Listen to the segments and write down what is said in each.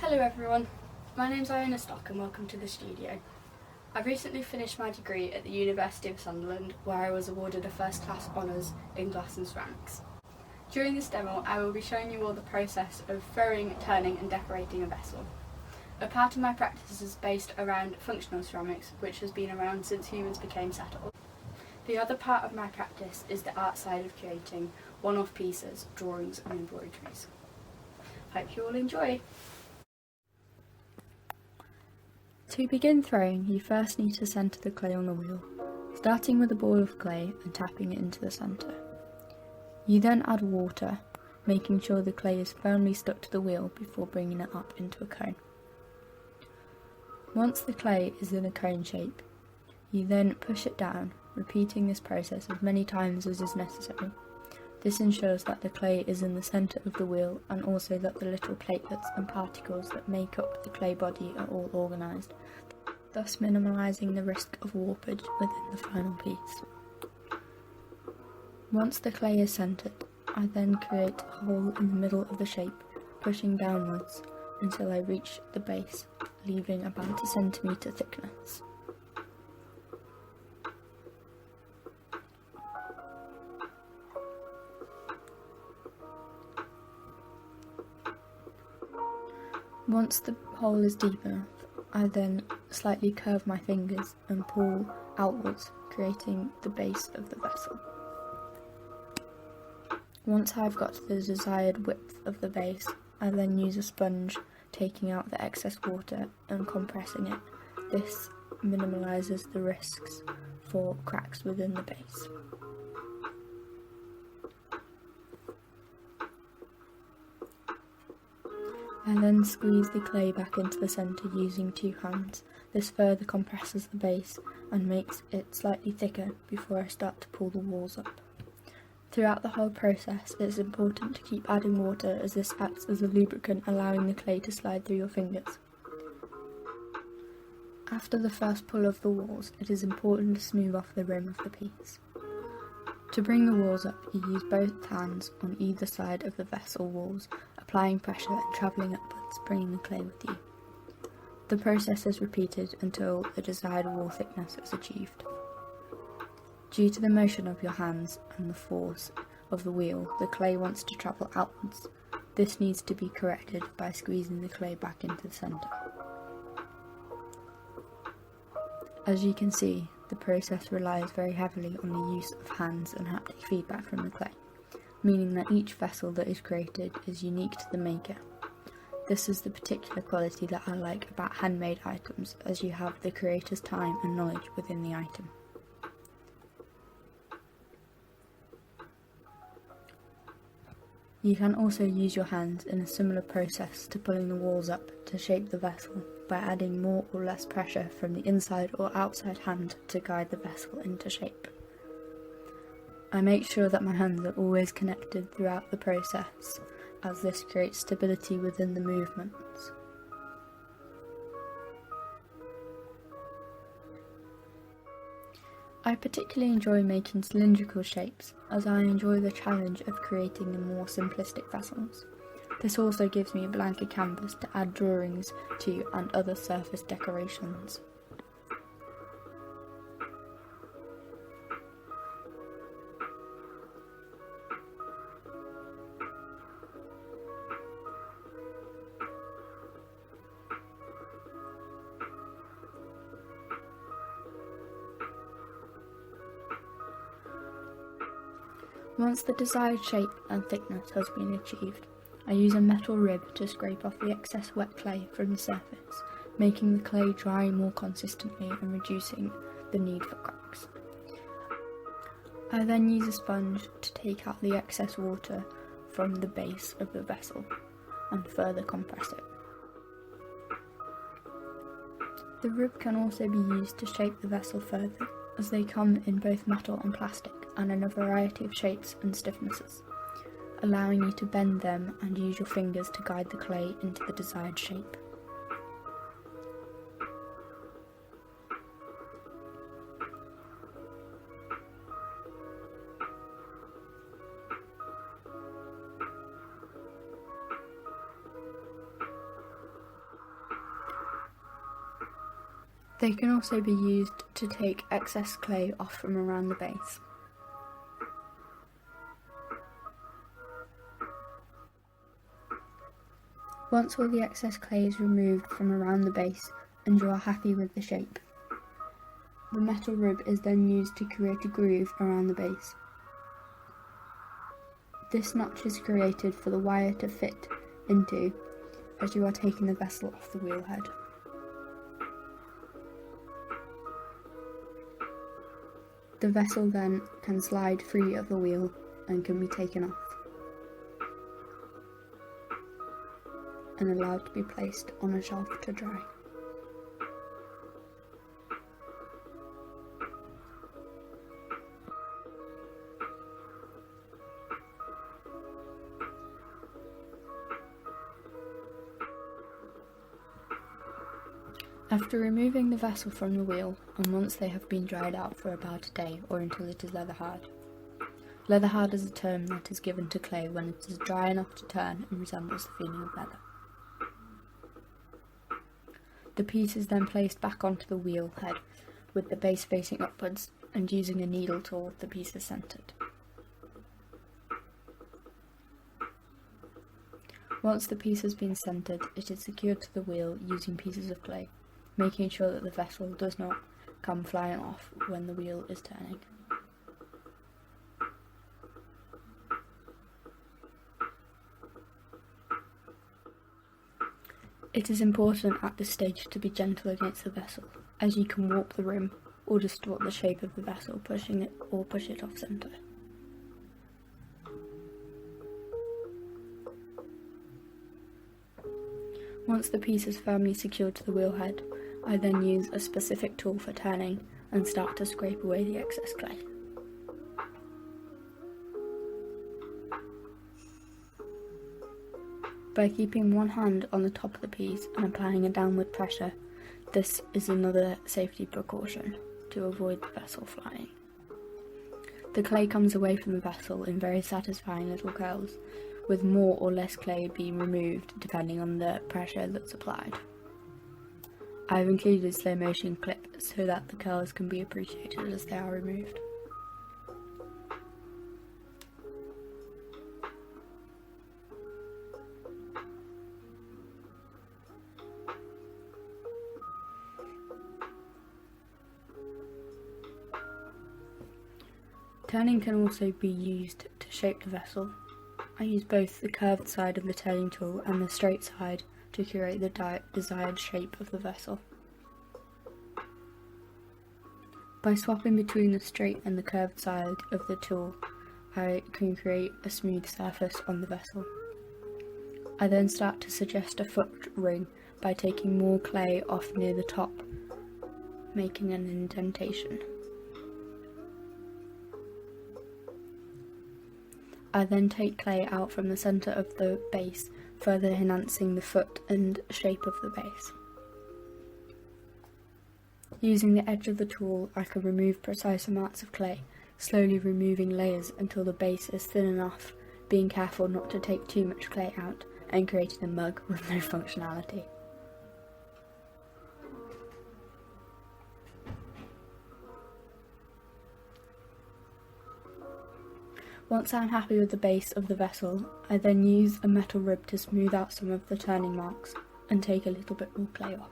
Hello everyone, my name's Iona Stock and welcome to the studio. I've recently finished my degree at the University of Sunderland, where I was awarded a first class honours in glass and ceramics. During this demo I will be showing you all the process of throwing, turning and decorating a vessel. A part of my practice is based around functional ceramics, which has been around since humans became settled. The other part of my practice is the art side of creating one-off pieces, drawings and embroideries. Hope you all enjoy! To begin throwing, you first need to centre the clay on the wheel, starting with a ball of clay and tapping it into the centre. You then add water, making sure the clay is firmly stuck to the wheel before bringing it up into a cone. Once the clay is in a cone shape, you then push it down, repeating this process as many times as is necessary. This ensures that the clay is in the centre of the wheel and also that the little platelets and particles that make up the clay body are all organised, thus minimalising the risk of warpage within the final piece. Once the clay is centred, I then create a hole in the middle of the shape, pushing downwards until I reach the base, leaving about a centimetre thickness. Once the hole is deep enough, I then slightly curve my fingers and pull outwards, creating the base of the vessel. Once I've got the desired width of the base, I then use a sponge, taking out the excess water and compressing it. This minimalises the risks for cracks within the base. I then squeeze the clay back into the centre using 2 hands. This further compresses the base and makes it slightly thicker before I start to pull the walls up. Throughout the whole process, it's important to keep adding water, as this acts as a lubricant, allowing the clay to slide through your fingers. After the first pull of the walls, it is important to smooth off the rim of the piece. To bring the walls up, you use both hands on either side of the vessel walls, applying pressure and travelling upwards, bringing the clay with you. The process is repeated until the desired wall thickness is achieved. Due to the motion of your hands and the force of the wheel, the clay wants to travel outwards. This needs to be corrected by squeezing the clay back into the centre. As you can see, the process relies very heavily on the use of hands and haptic feedback from the clay, meaning that each vessel that is created is unique to the maker. This is the particular quality that I like about handmade items, as you have the creator's time and knowledge within the item. You can also use your hands in a similar process to pulling the walls up to shape the vessel by adding more or less pressure from the inside or outside hand to guide the vessel into shape. I make sure that my hands are always connected throughout the process, as this creates stability within the movements. I particularly enjoy making cylindrical shapes, as I enjoy the challenge of creating the more simplistic vessels. This also gives me a blanker canvas to add drawings to and other surface decorations. Once the desired shape and thickness has been achieved, I use a metal rib to scrape off the excess wet clay from the surface, making the clay dry more consistently and reducing the need for cracks. I then use a sponge to take out the excess water from the base of the vessel and further compress it. The rib can also be used to shape the vessel further, as they come in both metal and plastic and in a variety of shapes and stiffnesses, allowing you to bend them and use your fingers to guide the clay into the desired shape. They can also be used to take excess clay off from around the base. Once all the excess clay is removed from around the base and you are happy with the shape, the metal rib is then used to create a groove around the base. This notch is created for the wire to fit into as you are taking the vessel off the wheel head. The vessel then can slide free of the wheel and can be taken off and allowed to be placed on a shelf to dry. After removing the vessel from the wheel, and once they have been dried out for about a day or until it is leather hard. Leather hard is a term that is given to clay when it is dry enough to turn and resembles the feeling of leather. The piece is then placed back onto the wheel head with the base facing upwards, and using a needle tool the piece is centred. Once the piece has been centred, it is secured to the wheel using pieces of clay, making sure that the vessel does not come flying off when the wheel is turning. It is important at this stage to be gentle against the vessel, as you can warp the rim or distort the shape of the vessel, pushing it or push it off centre. Once the piece is firmly secured to the wheel head, I then use a specific tool for turning and start to scrape away the excess clay. By keeping one hand on the top of the piece and applying a downward pressure, this is another safety precaution to avoid the vessel flying. The clay comes away from the vessel in very satisfying little curls, with more or less clay being removed depending on the pressure that's applied. I have included a slow motion clip so that the curls can be appreciated as they are removed. Turning can also be used to shape the vessel. I use both the curved side of the turning tool and the straight side to create the desired shape of the vessel. By swapping between the straight and the curved side of the tool, I can create a smooth surface on the vessel. I then start to suggest a foot ring by taking more clay off near the top, making an indentation. I then take clay out from the centre of the base, further enhancing the foot and shape of the base. Using the edge of the tool, I can remove precise amounts of clay, slowly removing layers until the base is thin enough, being careful not to take too much clay out and creating a mug with no functionality. Once I'm happy with the base of the vessel, I then use a metal rib to smooth out some of the turning marks and take a little bit more clay off.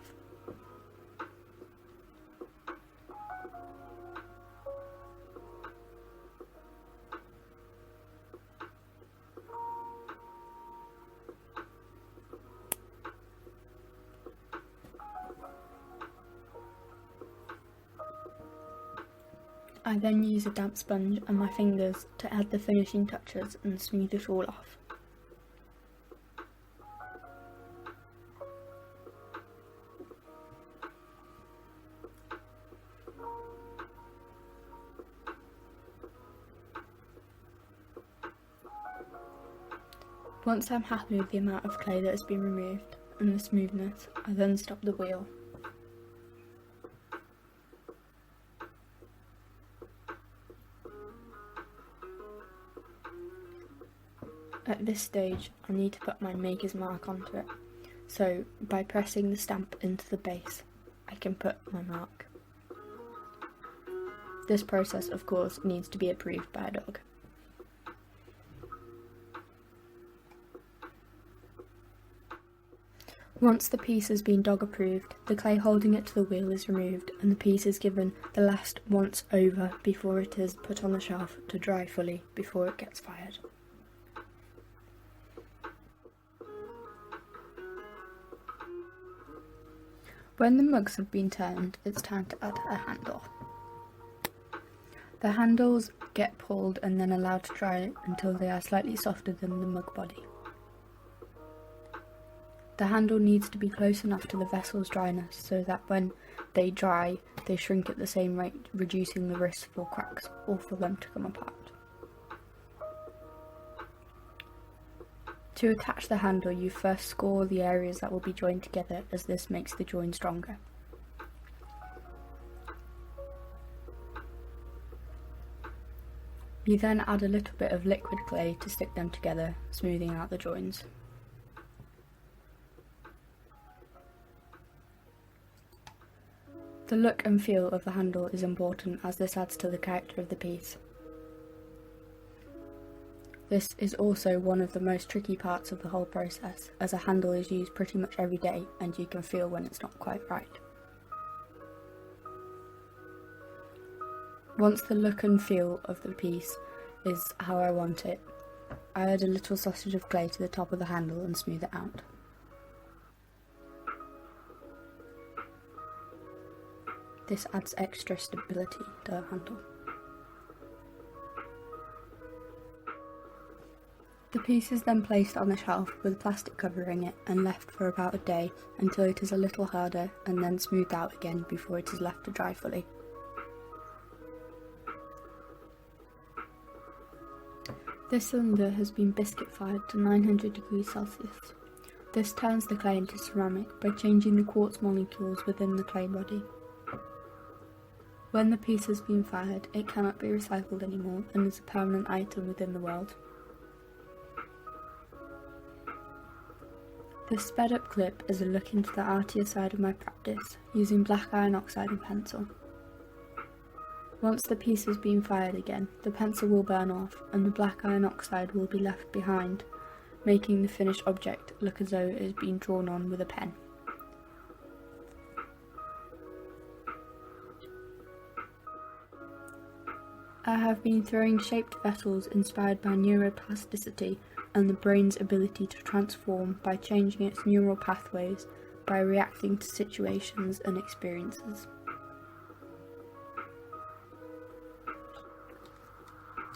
I then use a damp sponge and my fingers to add the finishing touches and smooth it all off. Once I'm happy with the amount of clay that has been removed and the smoothness, I then stop the wheel. At this stage, I need to put my maker's mark onto it, so by pressing the stamp into the base, I I can put my mark. This process, of course, needs to be approved by a dog. Once the piece has been dog approved, the clay holding it to the wheel is removed and the piece is given the last once over before it is put on the shelf to dry fully before it gets fired. When the mugs have been turned, it's time to add a handle. The handles get pulled and then allowed to dry until they are slightly softer than the mug body. The handle needs to be close enough to the vessel's dryness so that when they dry, they shrink at the same rate, reducing the risk for cracks or for them to come apart. To attach the handle, you first score the areas that will be joined together, as this makes the join stronger. You then add a little bit of liquid clay to stick them together, smoothing out the joins. The look and feel of the handle is important, as this adds to the character of the piece. This is also one of the most tricky parts of the whole process, as a handle is used pretty much every day and you can feel when it's not quite right. Once the look and feel of the piece is how I want it, I add a little sausage of clay to the top of the handle and smooth it out. This adds extra stability to the handle. The piece is then placed on the shelf with plastic covering it and left for about a day until it is a little harder and then smoothed out again before it is left to dry fully. This cylinder has been biscuit fired to 900 degrees Celsius. This turns the clay into ceramic by changing the quartz molecules within the clay body. When the piece has been fired, it cannot be recycled anymore and is a permanent item within the world. This sped up clip is a look into the artier side of my practice, using black iron oxide and pencil. Once the piece has been fired again, the pencil will burn off and the black iron oxide will be left behind, making the finished object look as though it has been drawn on with a pen. I have been throwing shaped vessels inspired by neuroplasticity and the brain's ability to transform by changing its neural pathways by reacting to situations and experiences.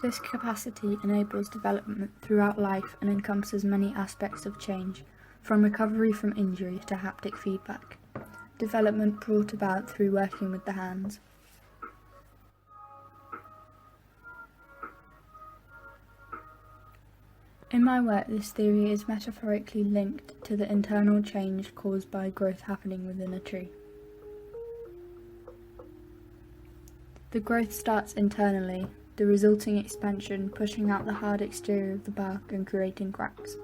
This capacity enables development throughout life and encompasses many aspects of change, from recovery from injury to haptic feedback, development brought about through working with the hands. In my work, this theory is metaphorically linked to the internal change caused by growth happening within a tree. The growth starts internally, the resulting expansion pushing out the hard exterior of the bark and creating cracks.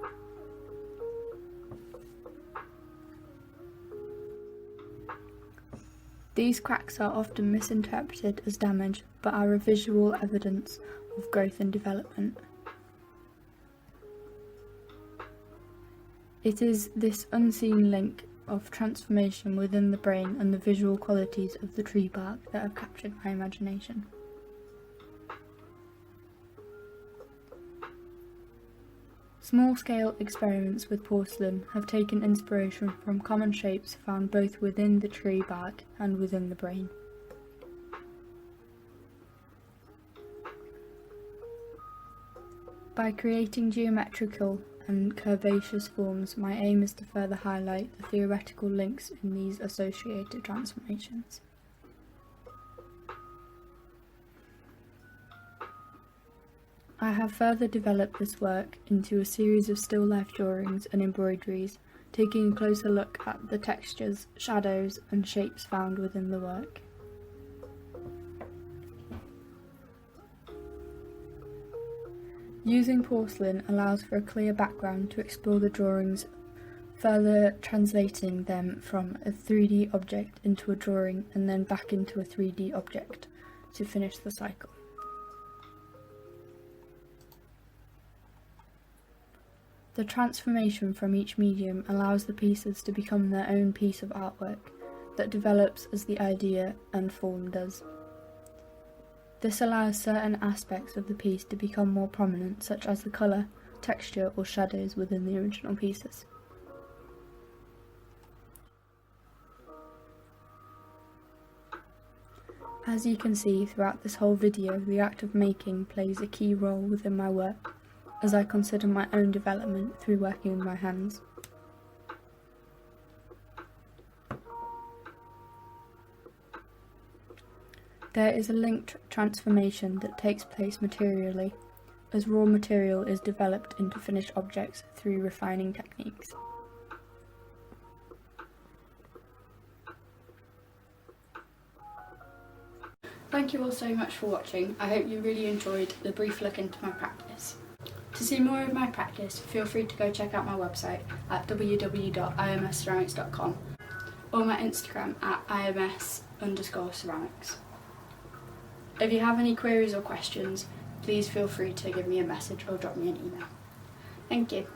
These cracks are often misinterpreted as damage, but are a visual evidence of growth and development. It is this unseen link of transformation within the brain and the visual qualities of the tree bark that have captured my imagination. Small-scale experiments with porcelain have taken inspiration from common shapes found both within the tree bark and within the brain. By creating geometrical and curvaceous forms, my aim is to further highlight the theoretical links in these associated transformations. I have further developed this work into a series of still life drawings and embroideries, taking a closer look at the textures, shadows and shapes found within the work. Using porcelain allows for a clear background to explore the drawings further translating them from a 3D object into a drawing and then back into a 3D object to finish the cycle. The transformation from each medium allows the pieces to become their own piece of artwork that develops as the idea and form does. This allows certain aspects of the piece to become more prominent, such as the colour, texture or shadows within the original pieces. As you can see throughout this whole video, the act of making plays a key role within my work, as I consider my own development through working with my hands. There is a linked transformation that takes place materially, as raw material is developed into finished objects through refining techniques. Thank you all so much for watching. I hope you really enjoyed the brief look into my practice. To see more of my practice, feel free to go check out my website at www.imsceramics.com or my Instagram at ims_ceramics. If you have any queries or questions, please feel free to give me a message or drop me an email. Thank you.